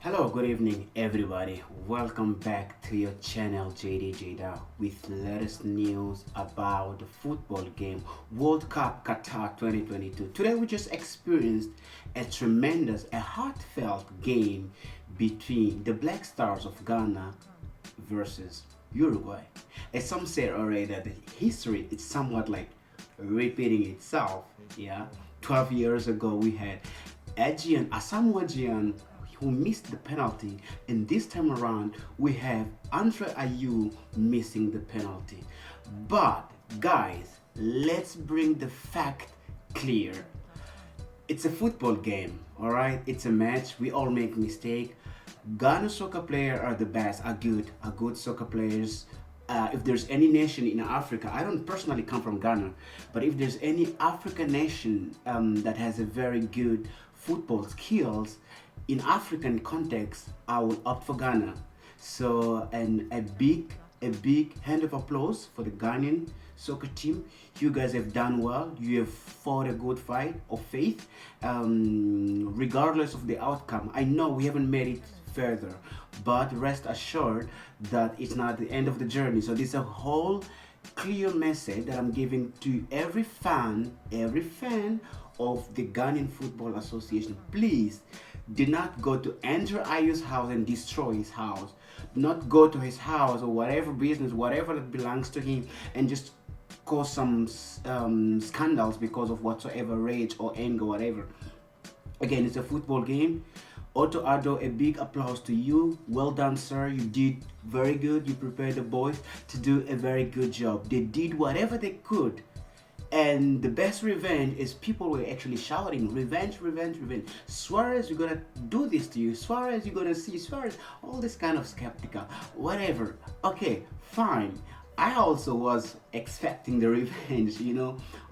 Hello, good evening, everybody. Welcome back to your channel JD Jada with latest news about the football game World Cup Qatar 2022. Today, we just experienced a heartfelt game between the Black Stars of Ghana versus Uruguay. As some said already, that the history is somewhat like repeating itself. Yeah, 12 years ago we had Asamoah Gyan who missed the penalty, and this time around we have Andre Ayew missing the penalty. But guys, let's bring the fact clear. It's a football game, all right? It's a match. We all make mistake. Ghana soccer players are the best, are good soccer players. If there's any nation in Africa, I don't personally come from Ghana, but if there's any African nation that has a very good football skills in African context, I would opt for Ghana. So, and a big hand of applause for the Ghanaian soccer team. You guys have done well. You have fought a good fight of faith, regardless of the outcome. I know we haven't made it further, but rest assured that it's not the end of the journey. So this is a whole clear message that I'm giving to every fan of the Ghanaian Football Association. Please do not go to Andrew Ayew's house and destroy his house. Do not go to his house or whatever business, whatever that belongs to him, and just cause some scandals because of whatsoever rage or anger, whatever. Again, it's a football game. Otto Addo, a big applause to you. Well done, sir. You did very good. You prepared the boys to do a very good job. They did whatever they could. And the best revenge is people were actually shouting, revenge, revenge, revenge. Suarez, you're gonna do this to you. Suarez, you're gonna see Suarez. All this kind of skeptical. Whatever. Okay, fine. I also was expecting the revenge.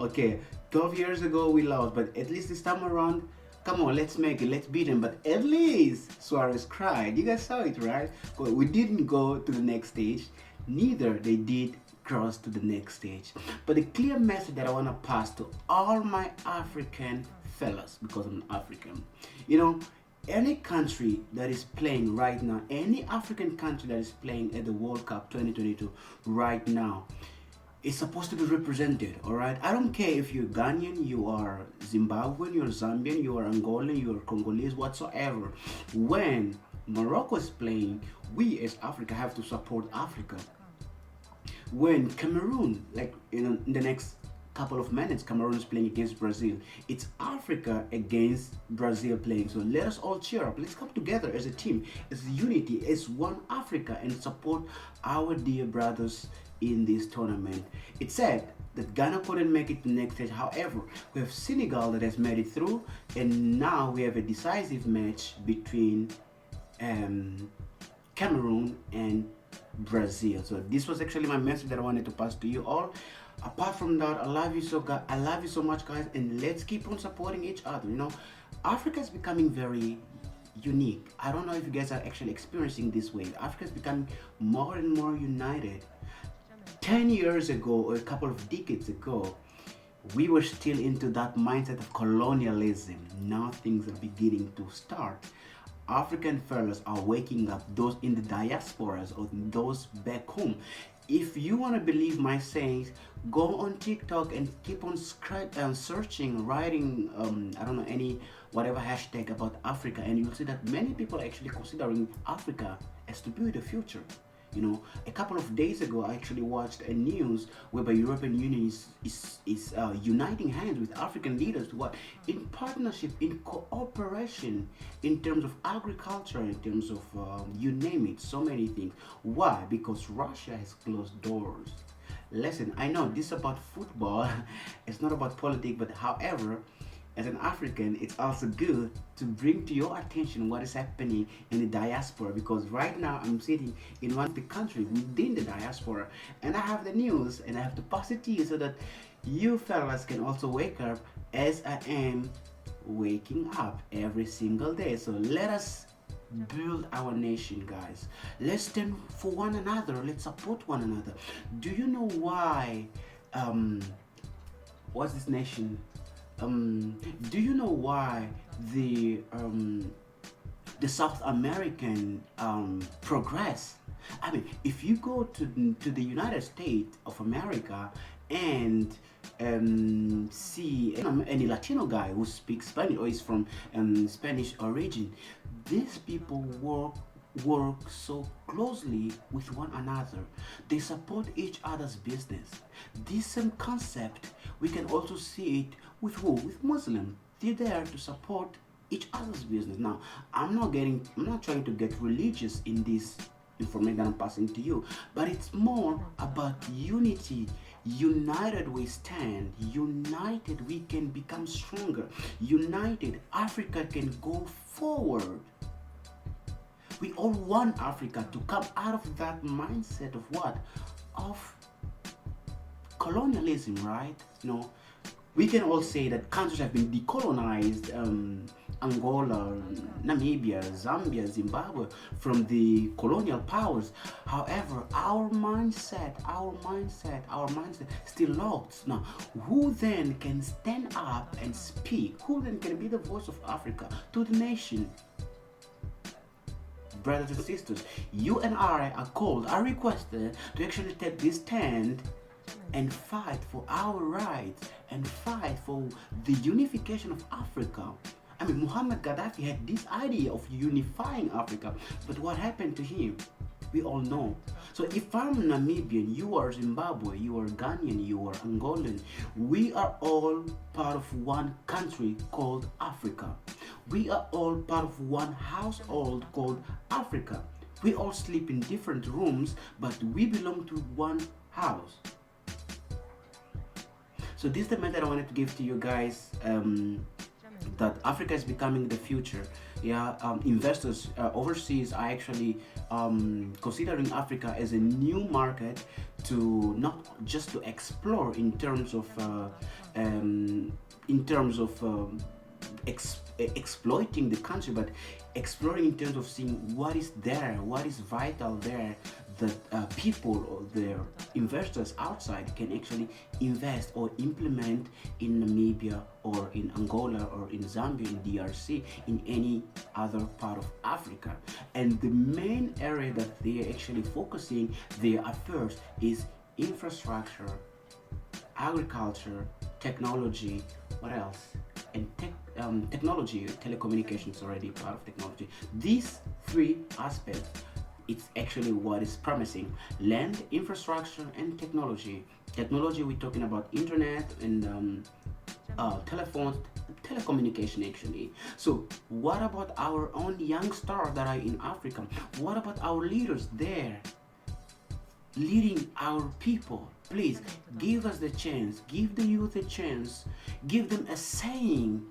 Okay, 12 years ago we lost, but at least this time around, come on, let's make it, let's beat him. But at least Suarez cried. You guys saw it, right? We didn't go to the next stage, neither they did cross to the next stage. But the clear message that I want to pass to all my African fellas, because I'm African, any country that is playing right now, any African country that is playing at the World Cup 2022 right now, is supposed to be represented, all right? I don't care if you're Ghanaian, you are Zimbabwean, you're Zambian, you are Angolan, you are Congolese, whatsoever. When Morocco is playing, we as Africa have to support Africa. When Cameroon, like in the next couple of minutes, Cameroon is playing against Brazil, it's Africa against Brazil playing. So let us all cheer up. Let's come together as a team, as unity, as one Africa, and support our dear brothers in this tournament. It's sad that Ghana couldn't make it to the next stage. However, we have Senegal that has made it through, and now we have a decisive match between Cameroon and Brazil. So this was actually my message that I wanted to pass to you all. Apart from that, I love you so much, guys, and let's keep on supporting each other. Africa is becoming very unique. I don't know if you guys are actually experiencing this way. Africa is becoming more and more united. 10 years ago, or a couple of decades ago, we were still into that mindset of colonialism. Now things are beginning to start. African fellas are waking up, those in the diasporas or those back home. If you want to believe my sayings, go on TikTok and keep on searching, writing, I don't know, any whatever hashtag about Africa, and you'll see that many people are actually considering Africa as to be the future. A couple of days ago, I actually watched a news whereby European Union is uniting hands with African leaders to what? In partnership, in cooperation, in terms of agriculture, in terms of you name it, so many things. Why? Because Russia has closed doors. Listen, I know this is about football. It's not about politics, but however, as an African, it's also good to bring to your attention what is happening in the diaspora, because right now I'm sitting in one of the countries within the diaspora, and I have the news and I have to pass it to you so that you fellas can also wake up as I am waking up every single day. So let us build our nation, guys. Let's stand for one another. Let's support one another. Do you know why what's this nation? Do you know why the the South American progress. I mean, if you go to the United States of America and see any Latino guy who speaks Spanish or is from Spanish origin, these people work so closely with one another. They support each other's business. This same concept we can also see it with who? With Muslims. They're there to support each other's business. Now, I'm not trying to get religious in this information that I'm passing to you, but it's more about unity. United we stand, united we can become stronger, united Africa can go forward. We all want Africa to come out of that mindset of what? Of colonialism, right? We can all say that countries have been decolonized, Angola, Namibia, Zambia, Zimbabwe, from the colonial powers. However, our mindset still locked. Now, who then can stand up and speak? Who then can be the voice of Africa to the nation? Brothers and sisters, you and I are requested to actually take this stand and fight for our rights and fight for the unification of Africa. I mean, Muhammad Gaddafi had this idea of unifying Africa, but what happened to him? We all know. So if I'm Namibian, you are Zimbabwe, you are Ghanaian, you are Angolan, we are all part of one country called Africa. We are all part of one household called Africa. We all sleep in different rooms, but we belong to one house. So this is the message I wanted to give to you guys, that Africa is becoming the future. Yeah, investors overseas are actually considering Africa as a new market to not just to explore in terms of exploiting the country, but exploring in terms of seeing what is there, what is vital there, that people or their investors outside can actually invest or implement in Namibia or in Angola or in Zambia, in DRC, in any other part of Africa. And the main area that they are actually focusing their affairs is infrastructure, agriculture, technology, what else? And technology, telecommunications already part of technology. These three aspects, it's actually what is promising: land, infrastructure, and technology. Technology, we're talking about internet and telephones, telecommunication actually. So what about our own young stars that are in Africa? What about our leaders there leading our people? Please give us the chance, give the youth a chance, give them a saying.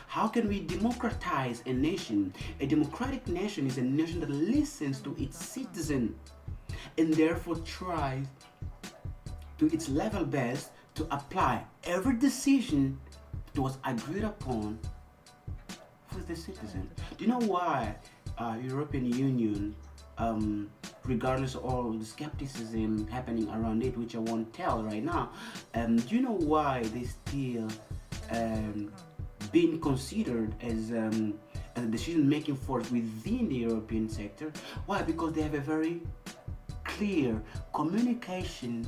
How can we democratize a nation? A democratic nation is a nation that listens to its citizen and therefore tries to its level best to apply every decision that was agreed upon with the citizen. Do you know why European Union, regardless of all the skepticism happening around it, which I won't tell right now, do you know why they still being considered as a decision-making force within the European sector? Why? Because they have a very clear communication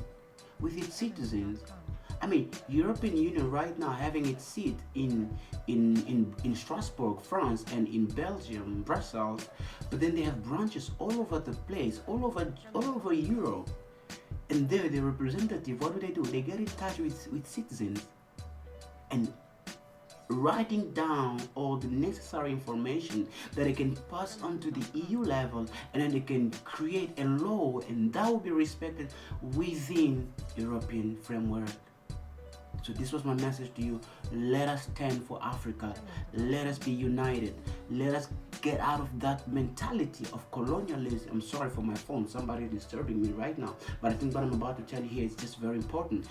with its citizens. I mean, European Union right now having its seat in Strasbourg, France, and in Belgium, Brussels, but then they have branches all over the place, all over Europe. And there, the representative, what do? They get in touch with citizens and writing down all the necessary information that they can pass on to the EU level, and then they can create a law, and that will be respected within European framework. So this was my message to you. Let us stand for Africa. Let us be united. Let us get out of that mentality of colonialism. I'm sorry for my phone. Somebody is disturbing me right now. But I think what I'm about to tell you here is just very important.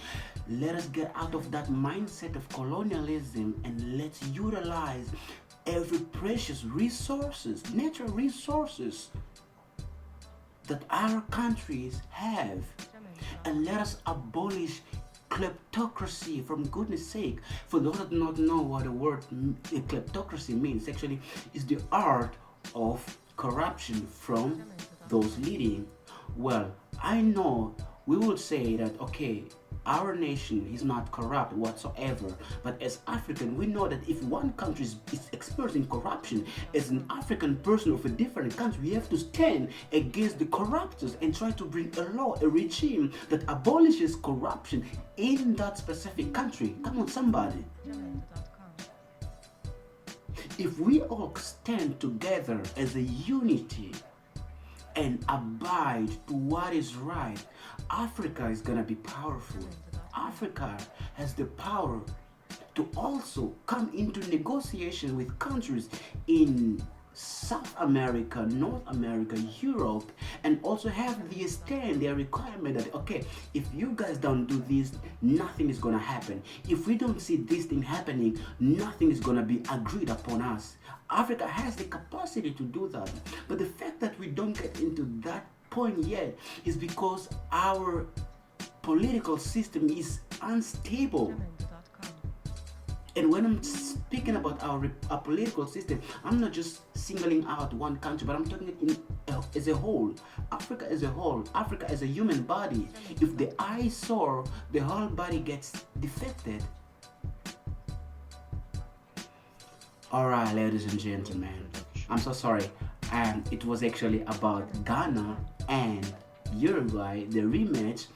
Let us get out of that mindset of colonialism and let's utilize every precious resources, natural resources that our countries have. And let us abolish kleptocracy, from goodness sake. For those that do not know what the word kleptocracy means, actually is the art of corruption from those leading. Well, I know we would say that okay, our nation is not corrupt whatsoever, but as African, we know that if one country is experiencing corruption, as an African person of a different country, we have to stand against the corruptors and try to bring a law, a regime that abolishes corruption in that specific country. Come on, somebody. If we all stand together as a unity and abide to what is right, Africa is gonna be powerful. Africa has the power to also come into negotiation with countries in South America, North America, Europe, and also have the stand, their requirement that okay, if you guys don't do this, nothing is gonna happen. If we don't see this thing happening, nothing is gonna be agreed upon us. Africa has the capacity to do that, but the fact that we don't get into that point yet is because our political system is unstable. And when I'm speaking about our political system, I'm not just singling out one country, but I'm talking as a whole. Africa as a whole. Africa as a human body. If the eye sore, the whole body gets defected. Alright, ladies and gentlemen, I'm so sorry. It was actually about Ghana and Uruguay, the rematch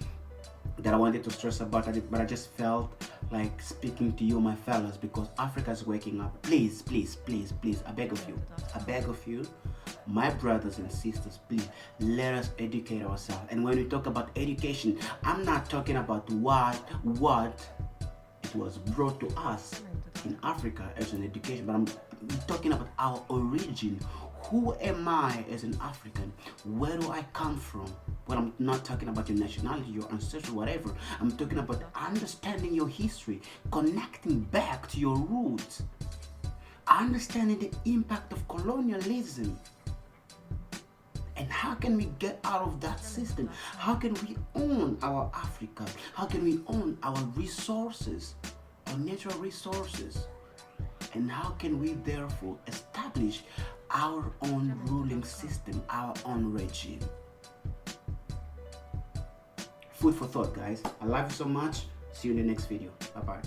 that I wanted to stress about it, but I just felt like speaking to you, my fellas, because Africa is waking up. Please, please, please, please, I beg of you, my brothers and sisters, please, let us educate ourselves. And when we talk about education, I'm not talking about what it was brought to us in Africa as an education, but I'm talking about our origin. Who am I as an African? Where do I come from? Well, I'm not talking about your nationality, your ancestry, whatever. I'm talking about understanding your history, connecting back to your roots, understanding the impact of colonialism. And how can we get out of that system? How can we own our Africa? How can we own our resources, our natural resources? And how can we therefore establish our own ruling system, our own regime? Food for thought, guys. I love you so much. See you in the next video. Bye-bye.